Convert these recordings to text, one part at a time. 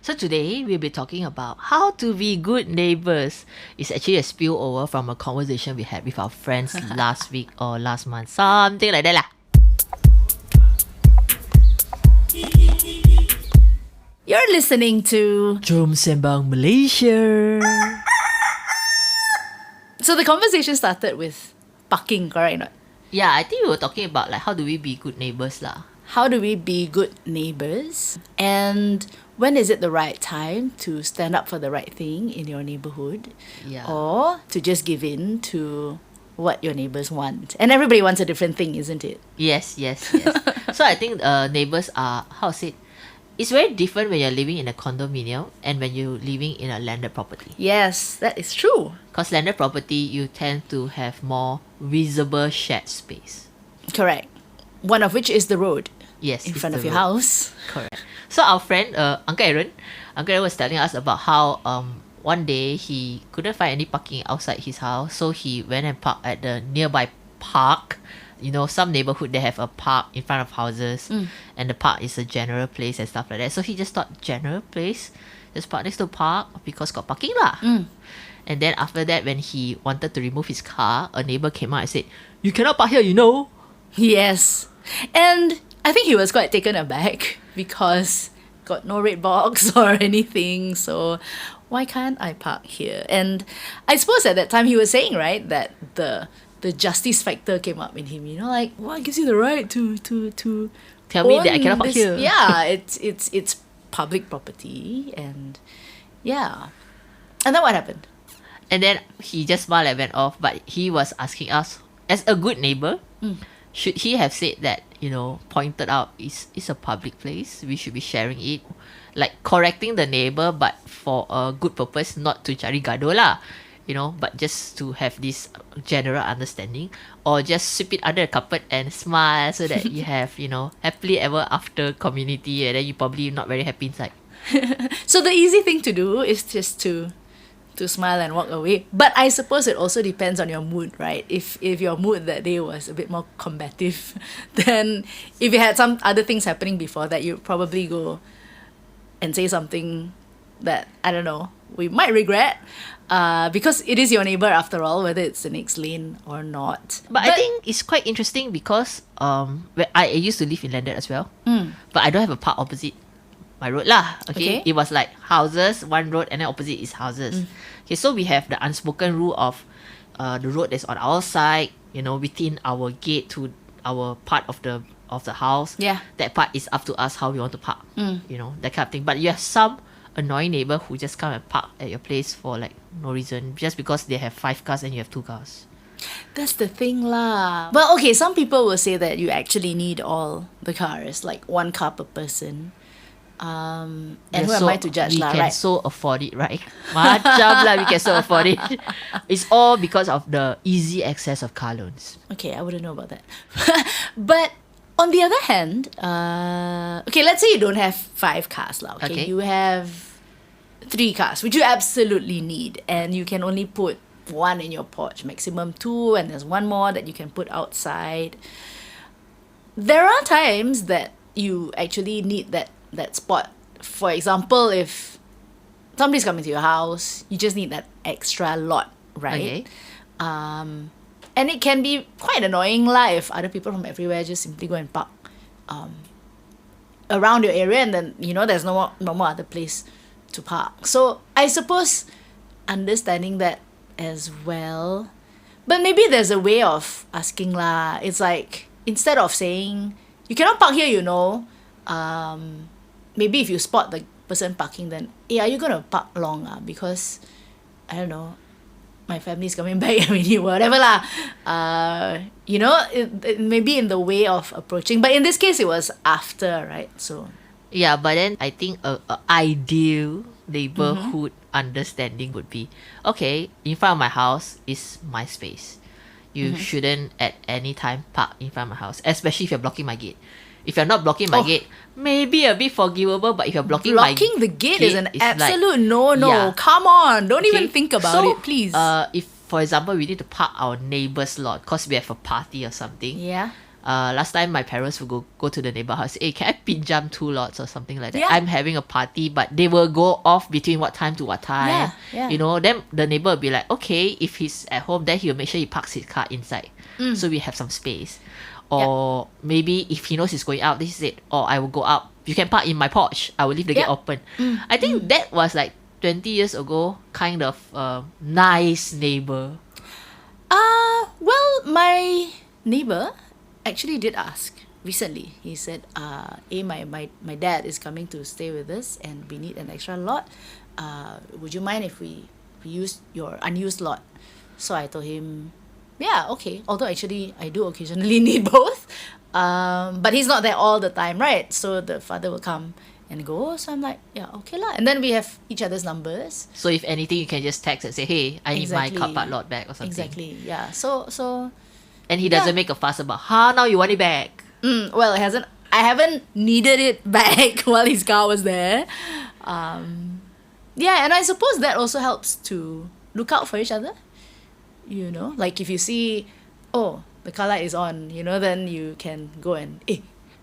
So today we'll be talking about how to be good neighbours. It's actually a spillover from a conversation we had with our friends last week or last month. Something like that lah. You're listening to... Jom Sembang, Malaysia. So the conversation started with parking, correct or not? Yeah, I think we were talking about like how do we be good neighbours lah. How do we be good neighbours? And when is it the right time to stand up for the right thing in your neighbourhood? Yeah. Or to just give in to what your neighbours want? And everybody wants a different thing, isn't it? Yes. So I think neighbours are, how to say, it's very different when you're living in a condominium and when you're living in a landed property. Yes, that is true. Because landed property, you tend to have more visible shared space. Correct. One of which is the road. Yes. In it's front the of your road. house. Correct. So our friend, Uncle Aaron was telling us about how one day he couldn't find any parking outside his house. So he went and parked at the nearby park. You know, some neighborhood, they have a park in front of houses. And the park is a general place and stuff like that. So he just thought, general place? Just park next to park because got parking lah. And then after that, when he wanted to remove his car, a neighbor came out and said, "You cannot park here, you know." Yes. And I think he was quite taken aback because got no red box or anything. So why can't I park here? And I suppose at that time he was saying, right, that the justice factor came up in him. You know, like, what gives you the right to Tell me that I own cannot park this? here. Yeah, it's public property, and yeah. And then what happened? And then he just smiled and went off. But he was asking us, as a good neighbor, should he have said that, you know, pointed out it's a public place, we should be sharing it, like correcting the neighbor, but for a good purpose, not to cari gaduh lah, you know, but just to have this general understanding, or just sweep it under the carpet and smile so that you have, you know, happily ever after community, and then you probably not very happy inside. So the easy thing to do is just to smile and walk away. But I suppose it also depends on your mood, right? If your mood that day was a bit more combative, then if you had some other things happening before that, you'd probably go and say something that, I don't know, we might regret, because it is your neighbour after all, whether it's the next lane or not. But I think it's quite interesting because when I used to live in landed as well, but I don't have a park opposite my road lah. Okay? It was like houses, one road, and then opposite is houses. Okay, so we have the unspoken rule of the road that's on our side, you know, within our gate to our part of the house. Yeah. That part is up to us how we want to park. You know, that kind of thing. But you have some annoying neighbor who just come and park at your place for like no reason, just because they have 5 cars and you have 2 cars. That's the thing lah. Well, okay, some people will say that you actually need all the cars, like 1 car per person. And who am I to judge lah, We can right? so afford it, right? Macam lah, we can so afford it. It's all because of the easy access of car loans. Okay, I wouldn't know about that. But on the other hand, okay, let's say you don't have 5 cars lah. Okay, you have 3 cars, which you absolutely need, and you can only put 1 in your porch, maximum 2, and there's 1 more that you can put outside. There are times that you actually need that spot. For example, if somebody's coming to your house, you just need that extra lot, right? Okay. And it can be quite annoying lah if other people from everywhere just simply go and park around your area, and then, you know, there's no more other place to park. So I suppose understanding that as well. But maybe there's a way of asking lah. It's like, instead of saying, "You cannot park here, you know," maybe if you spot the person parking, then, "Hey, are you gonna park long? Because, I don't know, my family's coming back, I mean, whatever lah." You know, it maybe in the way of approaching. But in this case, it was after, right? So Yeah, but then I think a ideal neighborhood understanding would be, okay, in front of my house is my space. You shouldn't at any time park in front of my house, especially if you're blocking my gate. If you're not blocking my gate, maybe a bit forgivable, but if you're blocking the gate is an it's absolute like, no. yeah. Come on, don't even Okay, think about so, it, please. If, for example, we need to park our neighbor's lot because we have a party or something, Yeah. last time my parents would go to the neighbor house. Hey, can I pinjam 2 lots or something like that? Yeah. I'm having a party, but they will go off between what time to what time. Yeah. You know, then the neighbor will be like, okay, if he's at home, then he'll make sure he parks his car inside. So we have some space. Or maybe if he knows he's going out, this is it. Or I will go out. You can park in my porch. I will leave the gate open. I think that was like 20 years ago, kind of nice neighbor. Well, my neighbor actually did ask recently. He said, my dad is coming to stay with us and we need an extra lot. Would you mind if we use your unused lot? So I told him, yeah, okay. Although actually I do occasionally need both. But he's not there all the time, right? So the father will come and go. So I'm like, yeah, okay lah. And then we have each other's numbers. So if anything, you can just text and say, hey, I need my car park lot back or something. Exactly, yeah. So and he doesn't make a fuss about, now you want it back. well, I haven't needed it back while his car was there. Yeah, and I suppose that also helps to look out for each other. You know, like if you see, the car light is on, you know, then you can go and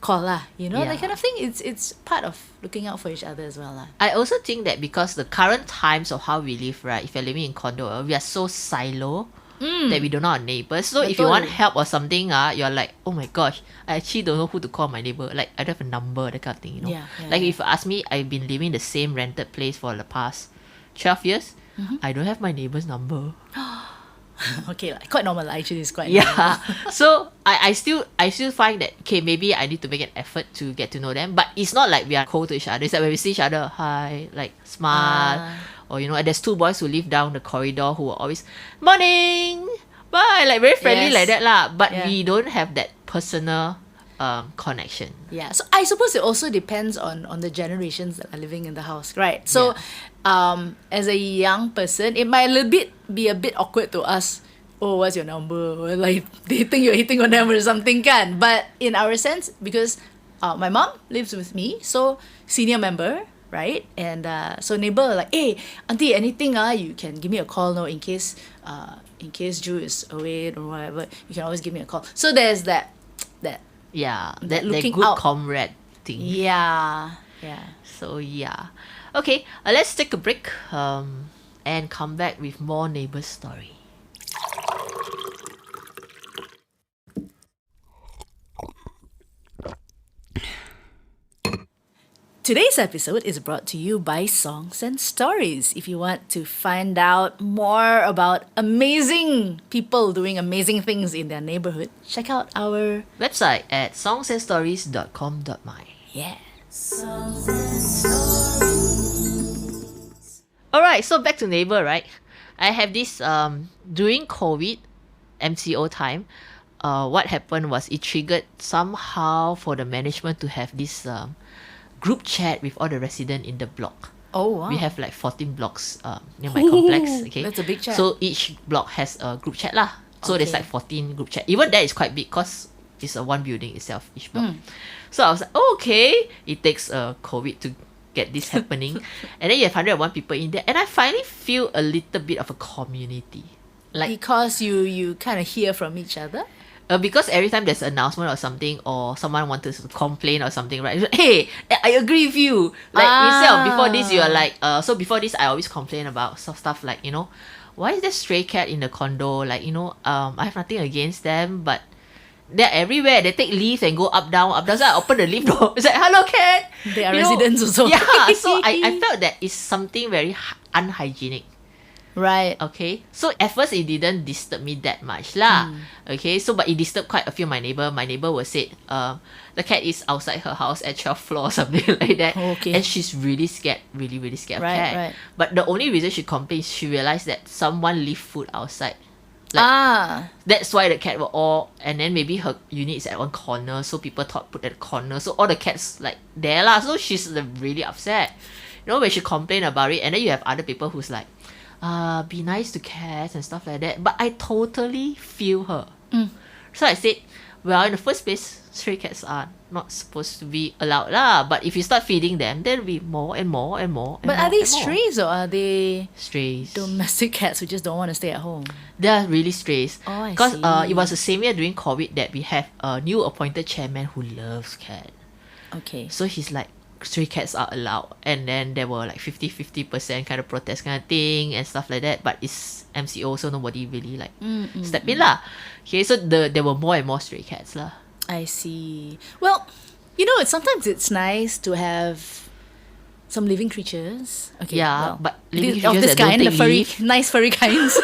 call lah, you know, that kind of thing. It's part of looking out for each other as well lah. I also think that because the current times of how we live, right, if you're living in condo, we are so silo that we don't know our neighbors. So if you want help or something, you're like, oh my gosh, I actually don't know who to call my neighbor. Like I don't have a number, that kind of thing, you know. Like if you ask me, I've been living in the same rented place for the past 12 years. I don't have my neighbor's number. Okay, like, quite normal actually. It's quite normal. So I still find that, okay, maybe I need to make an effort to get to know them, but it's not like we are cold to each other. It's like when we see each other, hi, like smile, or you know, and there's 2 boys who live down the corridor who are always morning, bye, like very friendly like that lah. But we don't have that personal connection. Yeah, so I suppose it also depends on the generations that are living in the house, right? So as a young person, it might be a bit awkward to ask, oh, what's your number? Or like they think you're hitting on them or something kan. But in our sense, because my mom lives with me, so senior member, right? And so neighbor like, hey, auntie, anything you can give me a call, no, in case Ju is away or whatever, you can always give me a call. So there's that looking good out. comrade thing. Yeah. So okay, let's take a break and come back with more neighbor story. Today's episode is brought to you by Songs and Stories. If you want to find out more about amazing people doing amazing things in their neighborhood, check out our website at songsandstories.com.my. Yeah. Alright, so back to neighbor, right? I have this during COVID MCO time, what happened was it triggered somehow for the management to have this group chat with all the residents in the block. Oh wow. We have like 14 blocks near my complex. Okay, that's a big chat. So each block has a group chat lah. So there's like 14 group chat. Even that is quite big because it's a one building itself, each block. So I was like, okay, it takes COVID to get this happening. And then you have 101 people in there. And I finally feel a little bit of a community. Like because you kind of hear from each other? Because every time there's an announcement or something, or someone wanted to complain or something, right? Hey, I agree with you. Like instead of before this, you are like, so before this, I always complain about stuff like, you know, why is there stray cat in the condo? Like, you know, I have nothing against them, but they're everywhere. They take leaves and go up, down. So I open the lift door. It's like, hello, cat. They are residents also. Yeah, so I felt that it's something very unhygienic. Right. Okay. So at first it didn't disturb me that much lah. Okay. So but it disturbed quite a few of my neighbor. My neighbor was said, the cat is outside her house at 12th floor or something like that. Okay. And she's really scared, really scared of cat. Right. But the only reason she complained is she realized that someone left food outside. Like, that's why the cat were all, and then maybe her unit is at one corner, so people thought put at the corner, so all the cats like there lah. So she's really upset. You know, when she complained about it, and then you have other people who's like, be nice to cats and stuff like that. But I totally feel her. So I said, well, in the first place, stray cats are not supposed to be allowed lah. But if you start feeding them, there'll be more and more and more. And But more are they and more. strays or are they Strays. domestic cats who just don't want to stay at home? They're really strays. Oh, I Because see. it was the same year during COVID that we have a new appointed chairman who loves cat. Okay. So he's like, stray cats are allowed. And then there were like 50% kind of protest kind of thing and stuff like that. But it's MCO, so nobody really like step in lah. Okay, so there were more and more stray cats lah. I see. Well, sometimes it's nice to have some living creatures. Okay, Yeah, well, but living of creatures this that don't kind, the take furry, leave. nice furry kinds,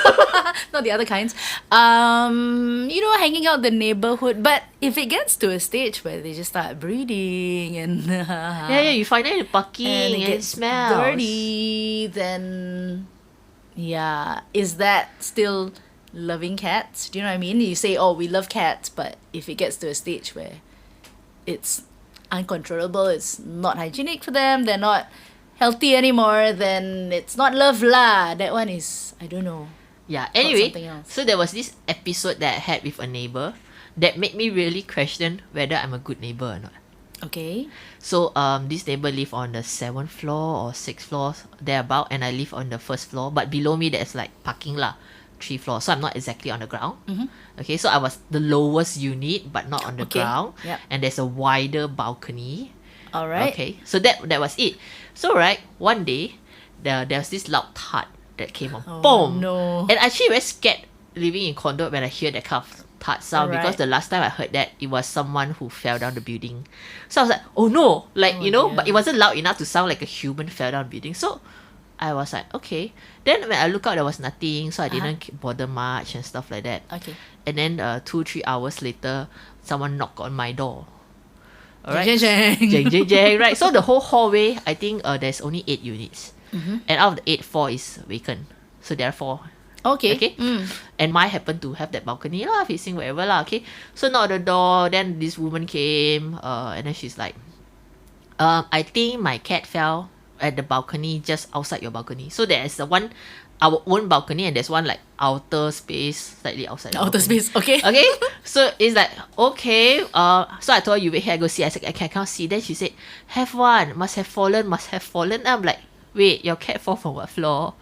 not the other kinds. Hanging out the neighborhood. But if it gets to a stage where they just start breeding and Yeah, you find it parking and and it it gets smells. dirty, then is that still loving cats? Do you know what I mean? You say, oh, we love cats, but if it gets to a stage where it's uncontrollable, it's not hygienic for them, they're not healthy anymore, then it's not love lah. That one is, I don't know. Yeah, something anyway, else. so there was this episode that I had with a neighbor that made me really question whether I'm a good neighbor or not. Okay. So this neighbor live on the 7th floor or 6th floor thereabout, and I live on the 1st floor, but below me there's like parking lah, 3 floors, so I'm not exactly on the ground. Okay, so I was the lowest unit but not on the Okay, ground. yep. And there's a wider balcony. All right. Okay, so that was it. So right, one day there was this loud thud that came on. Oh, Boom! no. And I actually very scared living in condo when I hear that kind of thud sound, because Alright. the last time I heard that, it was someone who fell down the building. So I was like, oh no, like Oh, but it dear. wasn't loud enough to sound like a human fell down the building. So I was like, okay. Then when I look out, there was nothing, so I didn't bother much and stuff like that. Okay. And then 2-3 hours later, someone knocked on my door. Alright. Jeng, jeng, jeng. Jeng, jeng, jeng, right? So the whole hallway, I think there's only 8 units. And out of the 8, 4 is vacant. So there are 4. Okay. Okay? And mine happened to have that balcony lah, facing wherever lah, okay? So knocked the door, then this woman came, and then she's like, I think my cat fell at the balcony just outside your balcony. So there's the one, our own balcony, and there's one like outer space slightly outside the Outer balcony. space. Okay. Okay, so it's like, okay, so I told her, you wait here, I go see. I said, I can't see. Then she said, have one, must have fallen. I'm like, wait, your cat fall from what floor?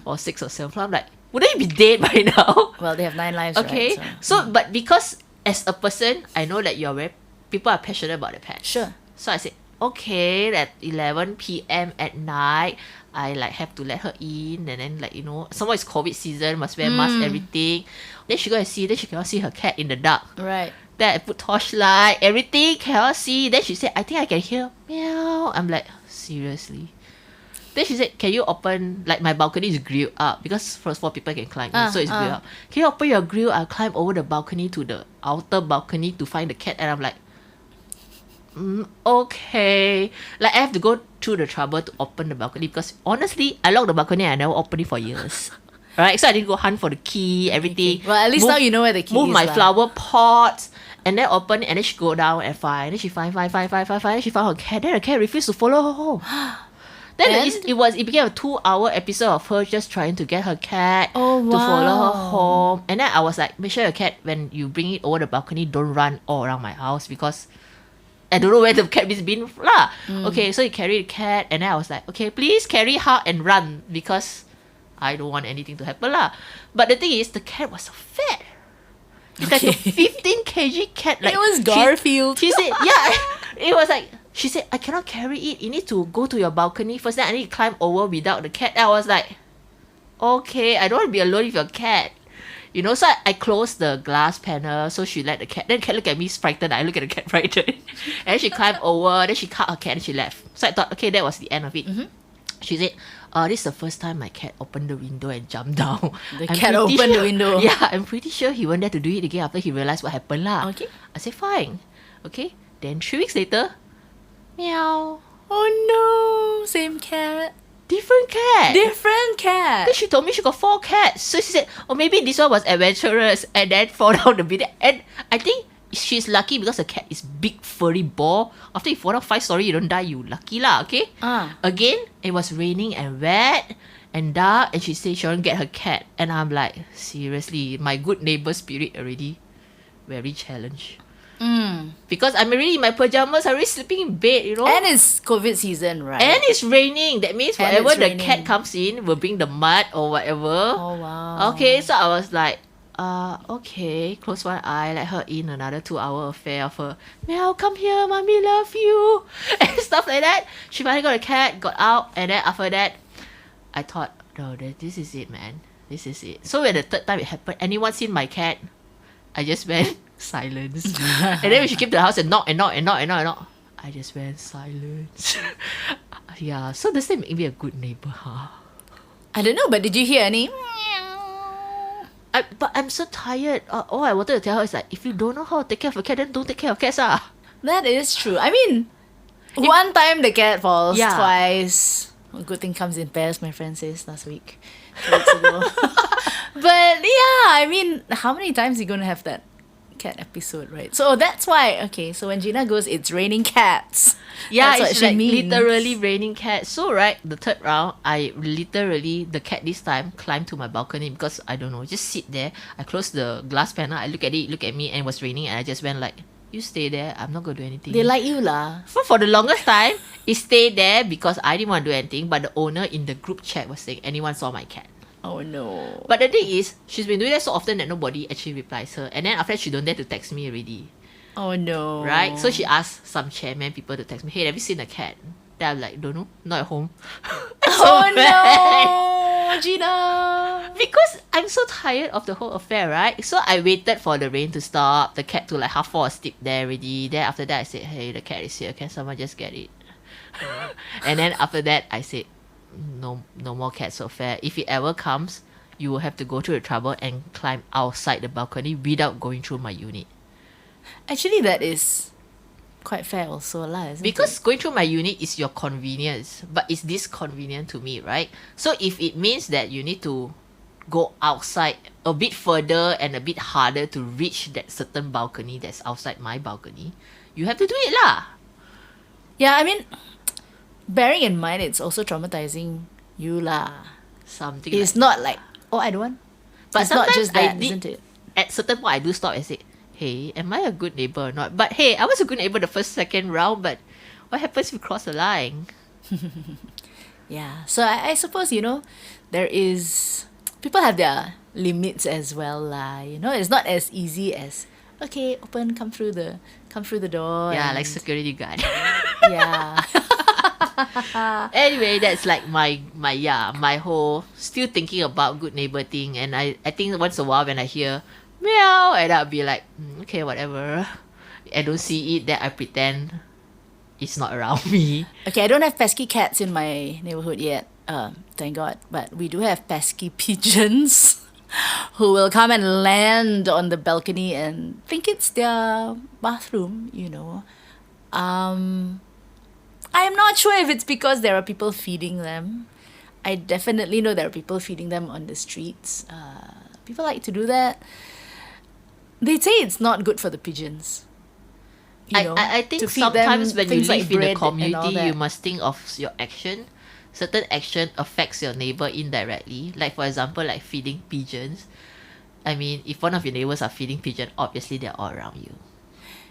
Or 6th or 7th floor? I'm like, wouldn't it be dead by now? Well, they have 9 lives, Okay, right? so but because as a person, I know that people are passionate about the pets. Sure. So I said, okay, at 11 p.m. at night, I like have to let her in, and then like somewhere it's COVID season, must wear mask, everything. Then she go and see, then she cannot see her cat in the dark. Right. Then I put torchlight, everything cannot see. Then she said, I think I can hear meow. I'm like, seriously? Then she said, can you open, like my balcony is grilled up because first 4 people can climb in, so it's grilled up. Can you open your grill? I'll climb over the balcony to the outer balcony to find the cat. And I'm like, okay. Like I have to go through the trouble to open the balcony, because honestly, I locked the balcony and I never opened it for years. Right? So I didn't go hunt for the key, everything. Well, at least now you know where the key move is my lah. flower pots, and then open it, and then she go down and find. And then she find. Then she found her cat. Then the cat refused to follow her home. Then it became a 2-hour episode of her just trying to get her cat Oh, to follow her wow. home. And then I was like, make sure your cat, when you bring it over the balcony, don't run all around my house, because I don't know where the cat is been lah. Okay, so he carried the cat, and then I was like, okay, please carry her and run, because I don't want anything to happen lah. But the thing is, the cat was so fat. It's like a 15 kg cat. Like It was Garfield. She said, yeah, it was like, she said, I cannot carry it. You need to go to your balcony first. Then I need to climb over without the cat. And I was like, okay, I don't want to be alone with your cat. So I closed the glass panel, so she let the cat. Then the cat look at me frightened. I look at the cat frightened. And then she climbed over. Then she cut her cat and she left. So I thought, okay, that was the end of it. She said, this is the first time my cat opened the window and jumped down. The cat opened the window. Yeah, I'm pretty sure he went there to do it again after he realized what happened lah. Okay. I said, fine. Okay. Then 3 weeks later, meow. Oh no, same cat. Different cat. Different cat. Then she told me she got 4 cats. So she said, oh, maybe this one was adventurous and then fall down the building. And I think she's lucky because the cat is big furry ball. After you fall down 5 story, you don't die, you lucky lah, okay? Again, it was raining and wet and dark, and she said she won't get her cat. And I'm like, seriously, my good neighbor spirit already very challenged. Because I'm already in my pajamas, I'm already sleeping in bed, you know. And it's COVID season, right? And it's raining. That means And whatever it's the cat raining. comes in will bring the mud or whatever. Oh, wow. Okay, so I was like, okay, close one eye, let her in another 2 hour affair of her, Meow, come here, mommy love you, and stuff like that. She finally got a cat, got out, and then after that, I thought, no, this is it, man. This is it. So when the third time it happened, anyone seen my cat? I just went silence. And then when she came to the house and knock, I just went silence. Yeah, so does that make me a good neighbor, huh? I don't know, but did you hear any? But I'm so tired. All I wanted to tell her is like, if you don't know how to take care of a cat, then don't take care of cats. That is true. I mean, one time the cat falls, Yeah. twice. A good thing comes in pairs, my friend says last week. 2 weeks ago. But yeah, I mean, how many times are you going to have that cat episode, right? So that's why, okay, so when Gina goes, it's raining cats. Yeah, That's what it's she like means. literally raining cats. So right, the third round, I literally, the cat this time climbed to my balcony because I don't know, just sit there. I closed the glass panel, I look at it, look at me, and it was raining, and I just went like, you stay there, I'm not gonna do anything. They like you lah. So for the longest time, it stayed there because I didn't want to do anything, but the owner in the group chat was saying, anyone saw my cat? Oh no. But the thing is, she's been doing that so often that nobody actually replies her. And then after that, she don't dare to text me already. Oh no. Right? So she asked some chairman people to text me, hey, have you seen a cat? Then I'm like, don't know, not at home. Oh no, Gina. Because I'm so tired of the whole affair, right? So I waited for the rain to stop, the cat to like half fall asleep there already. Then after that, I said, hey, the cat is here. Can someone just get it? And then after that, I said, no more cats affair. If it ever comes, you will have to go through the trouble and climb outside the balcony without going through my unit. Actually, that is quite fair also lah, isn't Because it? going through my unit is your convenience, but it's disconvenient to me, right? So if it means that you need to go outside a bit further and a bit harder to reach that certain balcony that's outside my balcony, you have to do it lah. Yeah, I mean, bearing in mind it's also traumatizing you lah. Something It's like not like, oh, I don't want. But It's not sometimes just that, I did, isn't it? at certain point I do stop and say, hey, am I a good neighbor or not? But hey, I was a good neighbor the first, second round, but what happens if you cross the line? Yeah. So I suppose, you know, there is, people have their limits as well lah. You know, it's not as easy as, okay, open, come through the door. Yeah, and, like security guard. yeah. Anyway, that's like my whole still thinking about good neighbor thing. And I think once a while when I hear meow, and I'll be like, okay, whatever. I don't see it, then I pretend it's not around me. Okay, I don't have pesky cats in my neighborhood yet. Thank God. But we do have pesky pigeons who will come and land on the balcony and think it's their bathroom, you know. I'm not sure if it's because there are people feeding them. I definitely know there are people feeding them on the streets. People like to do that. They say it's not good for the pigeons. You know, I think to feed them sometimes when you things like live in a bread and all community, that. you must think of your action. Certain action affects your neighbor indirectly. Like for example, like feeding pigeons. I mean, if one of your neighbors are feeding pigeon, obviously they're all around you.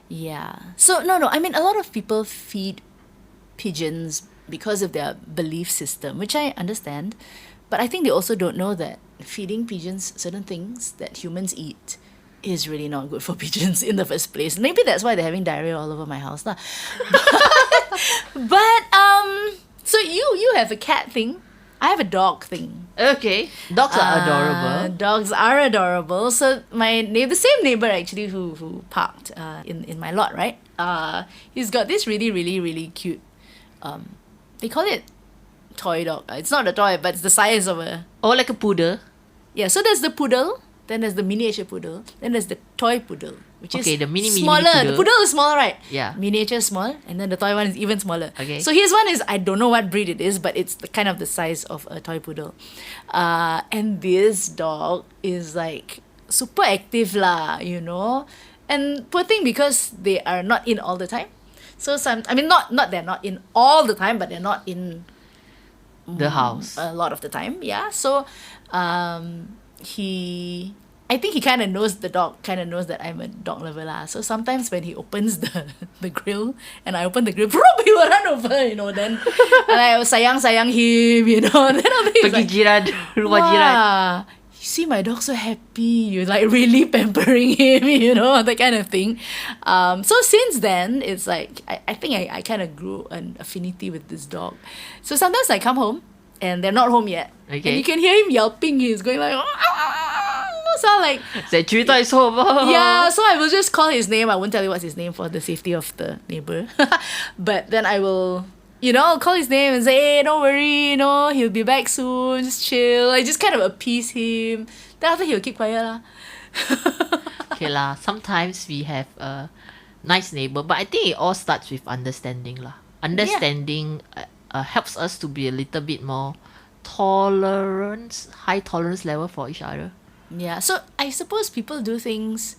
Yeah. So no, I mean a lot of people feed pigeons because of their belief system, which I understand, but I think they also don't know that feeding pigeons certain things that humans eat is really not good for pigeons in the first place. Maybe that's why they're having diarrhea all over my house lah. But so you have a cat thing. I have a dog thing. Okay, dogs are adorable. Dogs are adorable. So my neighbor, the same neighbor actually who parked in my lot, right? He's got this really cute. They call it toy dog. It's not a toy, but it's the size of a. Or like a poodle. Yeah. So there's the poodle. Then there's the miniature poodle. Then there's the toy poodle, which Okay, is the mini smaller. poodle. The poodle is smaller, right? Yeah. Miniature small, and then the toy one is even smaller. Okay. So his one is, I don't know what breed it is, but it's the kind of the size of a toy poodle. And this dog is like super active lah, you know. And poor thing, because they are not in all the time. So not they're not in all the time, but they're not in The house. a lot of the time. Yeah. So he I think he kind of knows the dog, kind of knows that I'm a dog lover lah. So sometimes when he opens the grill and I open the grill, he will run over, you know. Then and I will sayang him, you know. Then I'll be Pergi like, jiran, rumah jiran. wow, you see my dog so happy. You're like really pampering him, you know, that kind of thing. So since then, it's like I think I kind of grew an affinity with this dog. So sometimes I come home and they're not home yet, Okay. and you can hear him yelping. He's going like, "Ow, ow, ow, ow." So I'm like, Say, cerita is home. yeah, so I will just call his name. I won't tell you what's his name for the safety of the neighbor. But then I will, you know, call his name and say, hey, don't worry, you know, he'll be back soon, just chill. I just kind of appease him. Then after he'll keep quiet lah. Okay lah, sometimes we have a nice neighbor, but I think it all starts with understanding lah. Understanding helps us to be a little bit more high tolerance level for each other. Yeah, so I suppose people do things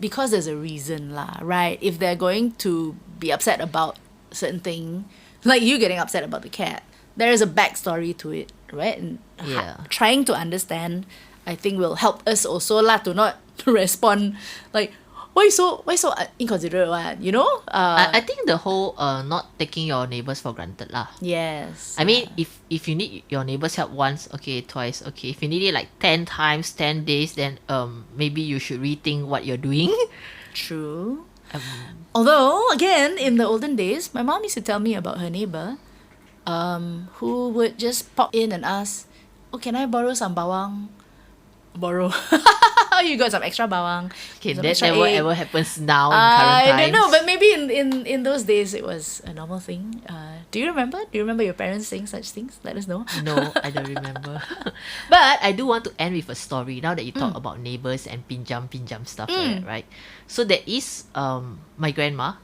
because there's a reason lah, right? If they're going to be upset about certain thing, like you getting upset about the cat, there is a backstory to it, right? And Yeah. trying to understand, I think, will help us also lah to not respond like, why so inconsiderate one, you know? I think the whole not taking your neighbors for granted lah. Yes. I mean, if you need your neighbors help once, okay, twice, okay. If you need it like 10 times, 10 days, then maybe you should rethink what you're doing. True. Although, again, in the olden days, my mom used to tell me about her neighbor who would just pop in and ask, oh, can I borrow some bawang? Borrow. You got some extra bawang. Okay, some that extra never egg. ever happens now in current times. I don't know, but maybe in those days it was a normal thing. Do you remember? Do you remember your parents saying such things? Let us know. No, I don't remember. But I do want to end with a story now that you talk about neighbors and pinjam stuff like that, right? So there is my grandma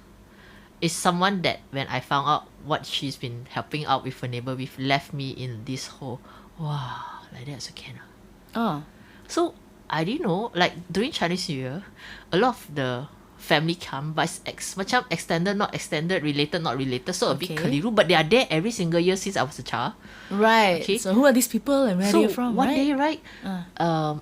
is someone that when I found out what she's been helping out with her neighbor with, left me in this whole wow, like that also can. Oh. So I didn't know, like during Chinese New Year, a lot of the family come, but it's macam extended, not extended, related, not related, so a bit Okay. keliru, but they are there every single year since I was a child. Right. Okay. So who are these people and where are So they from? one right? day, right,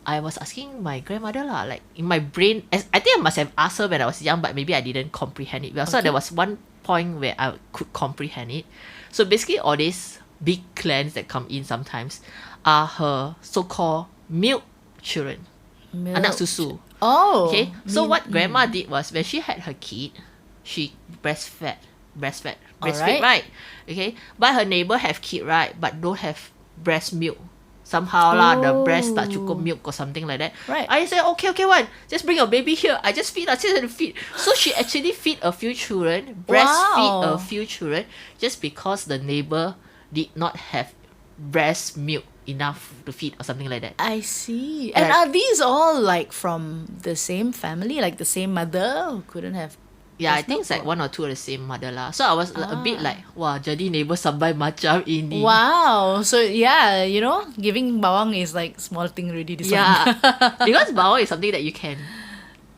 I was asking my grandmother lah, like in my brain, I think I must have asked her when I was young, but maybe I didn't comprehend it well. So there was one point where I could comprehend it. So basically, all these big clans that come in sometimes are her so-called milk children, anak susu. Oh. Okay, so what grandma did was when she had her kid, she breastfed, Alright. right? Okay, but her neighbor have kid, right, but don't have breast milk. Somehow lah, the breast tak cukup milk or something like that. Right. I said, okay, one, just bring your baby here. I just feed, So she actually feed a few children, breastfeed Wow. a few children, just because the neighbor did not have breast milk enough to feed or something like that. I see. And And are these all like from the same family, like the same mother who couldn't have? Yeah, I breast think milk it's like or- one or two of the same mother lah. So I was a bit like, wah, jadi neighbor sampai macam ini. Wow. So yeah, you know, giving bawang is like small thing already. This Yeah, one. because bawang is something that you can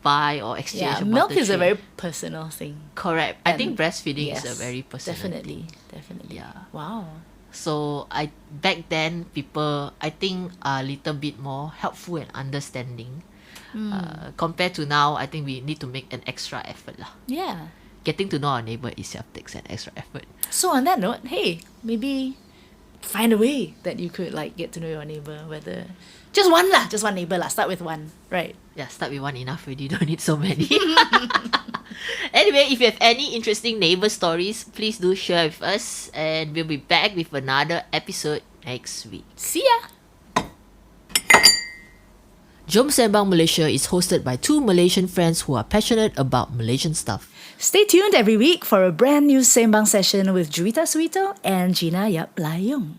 buy or exchange. Yeah, a milk barter is a trade. very personal thing. Correct. I And think breastfeeding is a yes, very personal thing. Definitely. Yeah. Wow. So back then people I think are a little bit more helpful and understanding. Compared to now, I think we need to make an extra effort lah. Yeah. Getting to know our neighbor itself takes an extra effort. So on that note, hey, maybe find a way that you could like get to know your neighbor. Whether just one neighbor lah. Start with one, right? Yeah, start with one enough already. Don't need so many. Anyway, if you have any interesting neighbor stories, please do share with us, and we'll be back with another episode next week. See ya. Jom Sembang Malaysia is hosted by two Malaysian friends who are passionate about Malaysian stuff. Stay tuned every week for a brand new Sembang session with Juwita Suito and Gina Yap Layong.